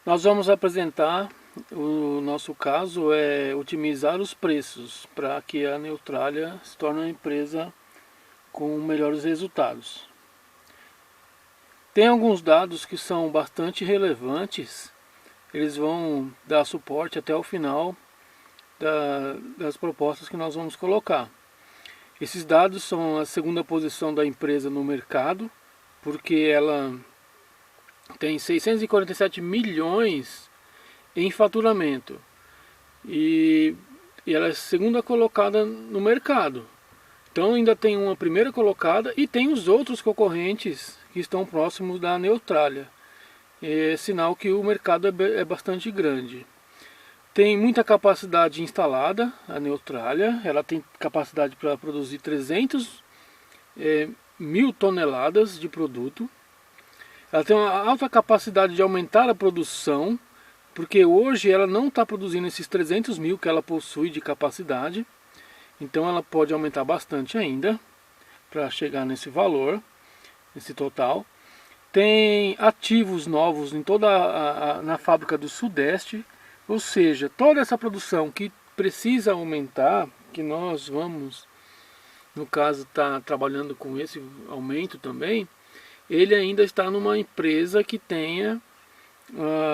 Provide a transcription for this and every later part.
Nós vamos apresentar, o nosso caso é otimizar os preços para que a Neutralia se torne uma empresa com melhores resultados. Tem alguns dados que são bastante relevantes, eles vão dar suporte até o final das propostas que nós vamos colocar. Esses dados são a segunda posição da empresa no mercado, porque ela tem 647 milhões em faturamento e ela é segunda colocada no mercado. Então ainda tem uma primeira colocada e tem os outros concorrentes que estão próximos da Neutralia. É sinal que o mercado é bastante grande. Tem muita capacidade instalada a Neutralia, ela tem capacidade para produzir 300 mil toneladas de produto. Ela tem uma alta capacidade de aumentar a produção, porque hoje ela não está produzindo esses 300 mil que ela possui de capacidade. Então ela pode aumentar bastante ainda, para chegar nesse valor, nesse total. Tem ativos novos em na fábrica do Sudeste, ou seja, toda essa produção que precisa aumentar, que nós vamos, no caso, estar trabalhando com esse aumento também, ele ainda está numa empresa que tenha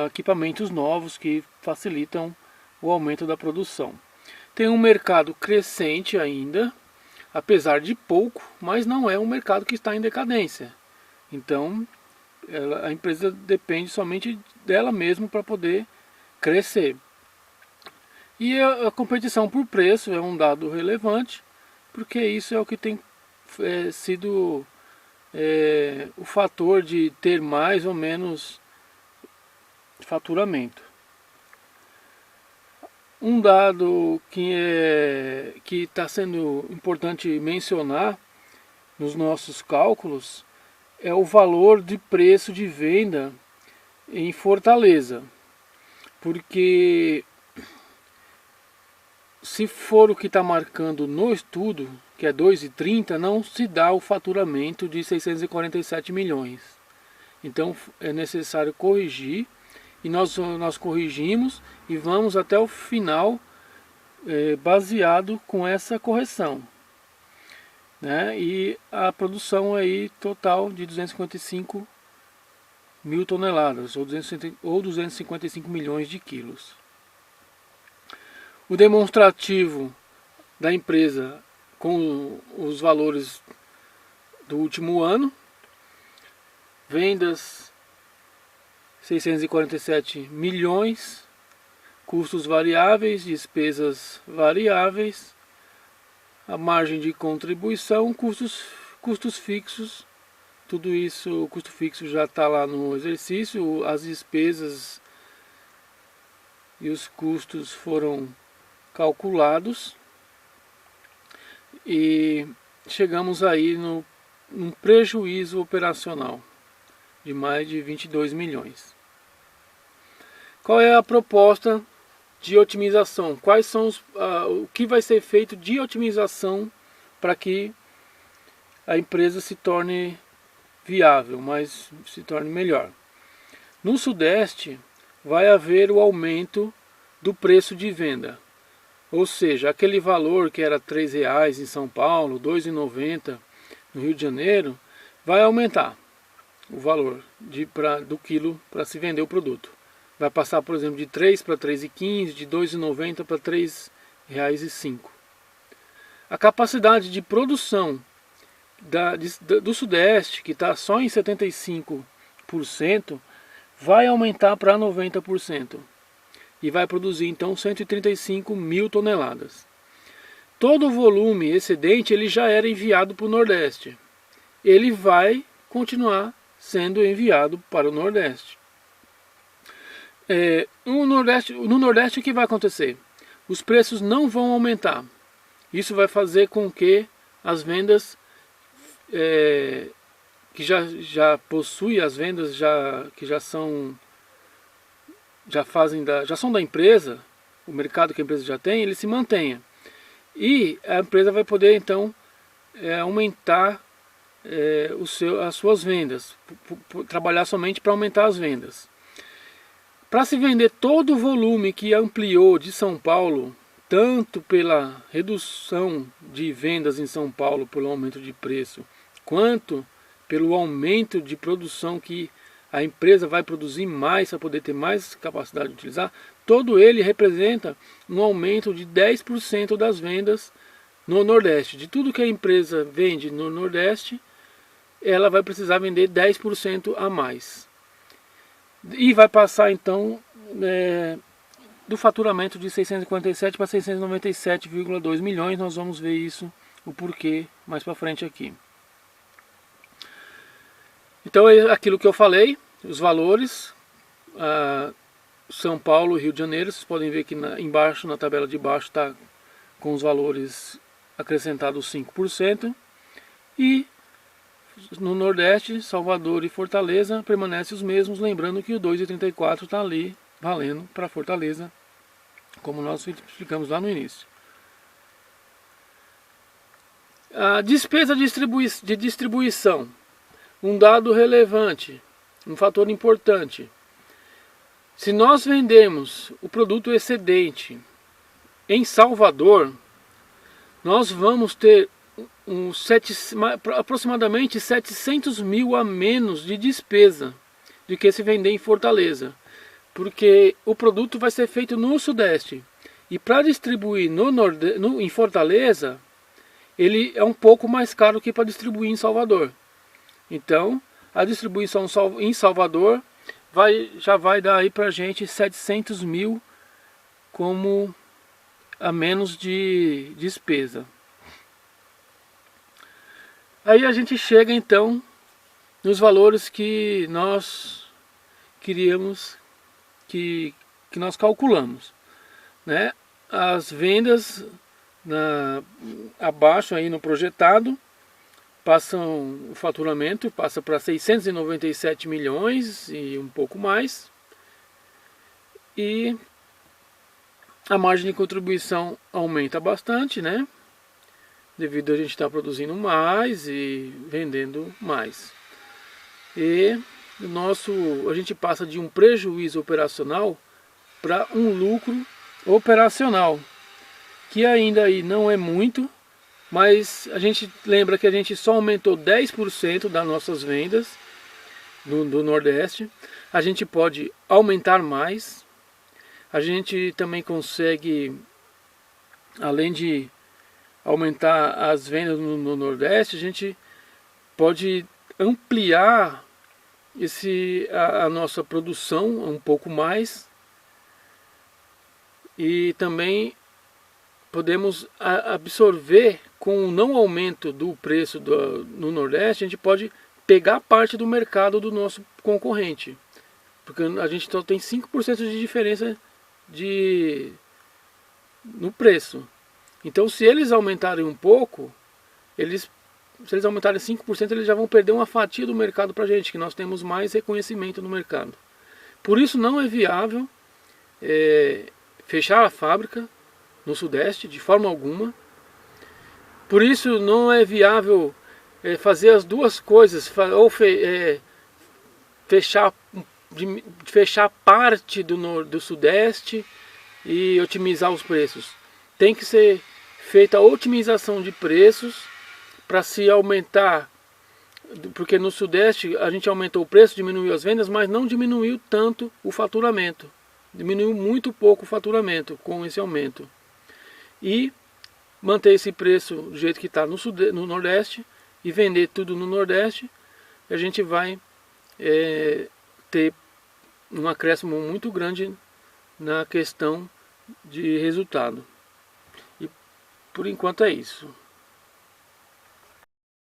equipamentos novos que facilitam o aumento da produção. Tem um mercado crescente ainda, apesar de pouco, mas não é um mercado que está em decadência. Então a empresa depende somente dela mesma para poder crescer. E a competição por preço é um dado relevante, porque isso é o que tem sido o fator de ter mais ou menos faturamento. Um dado que está sendo importante mencionar nos nossos cálculos é o valor de preço de venda em Fortaleza, porque se for o que está marcando no estudo, que é 2,30, não se dá o faturamento de 647 milhões. Então é necessário corrigir, e nós corrigimos e vamos até o final baseado com essa correção. Né? E a produção aí total de 255 mil toneladas, ou 255 milhões de quilos. O demonstrativo da empresa com os valores do último ano: vendas 647 milhões, custos variáveis, despesas variáveis, a margem de contribuição, custos fixos, tudo isso, o custo fixo já está lá no exercício, as despesas e os custos foram calculados e chegamos aí num prejuízo operacional de mais de 22 milhões. Qual é a proposta de otimização? Quais são o que vai ser feito de otimização para que a empresa se torne viável, mas se torne melhor? No Sudeste vai haver o aumento do preço de venda, ou seja, aquele valor que era R$3 em São Paulo, R$2,90 no Rio de Janeiro, vai aumentar o valor do quilo para se vender o produto. Vai passar, por exemplo, de 3 para 3,15, de 2,90 para R$3,05. A capacidade de produção do Sudeste, que está só em 75%, vai aumentar para 90%. E vai produzir então 135 mil toneladas. Todo o volume excedente ele já era enviado para o Nordeste. Ele vai continuar sendo enviado para o Nordeste. No Nordeste o que vai acontecer? Os preços não vão aumentar. Isso vai fazer com que as vendas que já possui as vendas que já são da empresa, o mercado que a empresa já tem, ele se mantenha. E a empresa vai poder então aumentar as suas vendas, trabalhar somente para aumentar as vendas. Para se vender todo o volume que ampliou de São Paulo, tanto pela redução de vendas em São Paulo pelo aumento de preço, quanto pelo aumento de produção que a empresa vai produzir mais para poder ter mais capacidade de utilizar, todo ele representa um aumento de 10% das vendas no Nordeste. De tudo que a empresa vende no Nordeste, ela vai precisar vender 10% a mais. E vai passar então do faturamento de 647 para 697,2 milhões. Nós vamos ver isso, o porquê, mais para frente aqui. Então é aquilo que eu falei, os valores, São Paulo e Rio de Janeiro, vocês podem ver que embaixo, na tabela de baixo, está com os valores acrescentados 5%, e no Nordeste, Salvador e Fortaleza permanecem os mesmos, lembrando que o 2,34 está ali valendo para Fortaleza, como nós explicamos lá no início. A despesa de distribuição, um dado relevante, um fator importante. Se nós vendemos o produto excedente em Salvador, nós vamos ter aproximadamente 700 mil a menos de despesa do que se vender em Fortaleza, porque o produto vai ser feito no Sudeste, e para distribuir em Fortaleza, ele é um pouco mais caro que para distribuir em Salvador. Então a distribuição em Salvador já vai dar aí para a gente 700 mil como a menos de despesa. Aí a gente chega então nos valores que nós queríamos, que nós calculamos, né? As vendas abaixo aí no projetado, o faturamento passa para 697 milhões e um pouco mais, e a margem de contribuição aumenta bastante, né? Devido a gente estar produzindo mais e vendendo mais. E a gente passa de um prejuízo operacional para um lucro operacional, que ainda aí não é muito, mas a gente lembra que a gente só aumentou 10% das nossas vendas do Nordeste. A gente pode aumentar mais. A gente também consegue, além de aumentar as vendas no Nordeste, a gente pode ampliar a nossa produção um pouco mais, e também podemos absorver, com o não aumento do preço no Nordeste, a gente pode pegar parte do mercado do nosso concorrente, porque a gente só tem 5% de diferença no preço. Então, se eles aumentarem um pouco, se eles aumentarem 5%, eles já vão perder uma fatia do mercado para a gente, que nós temos mais reconhecimento no mercado. Por isso não é viável fechar a fábrica no Sudeste, de forma alguma. Por isso não é viável fazer as duas coisas, ou fechar parte do Sudeste e otimizar os preços. Tem que ser feita a otimização de preços para se aumentar, porque no Sudeste a gente aumentou o preço, diminuiu as vendas, mas não diminuiu tanto o faturamento. Diminuiu muito pouco o faturamento com esse aumento. E manter esse preço do jeito que está no Nordeste e vender tudo no Nordeste, a gente vai ter um acréscimo muito grande na questão de resultado. E por enquanto é isso.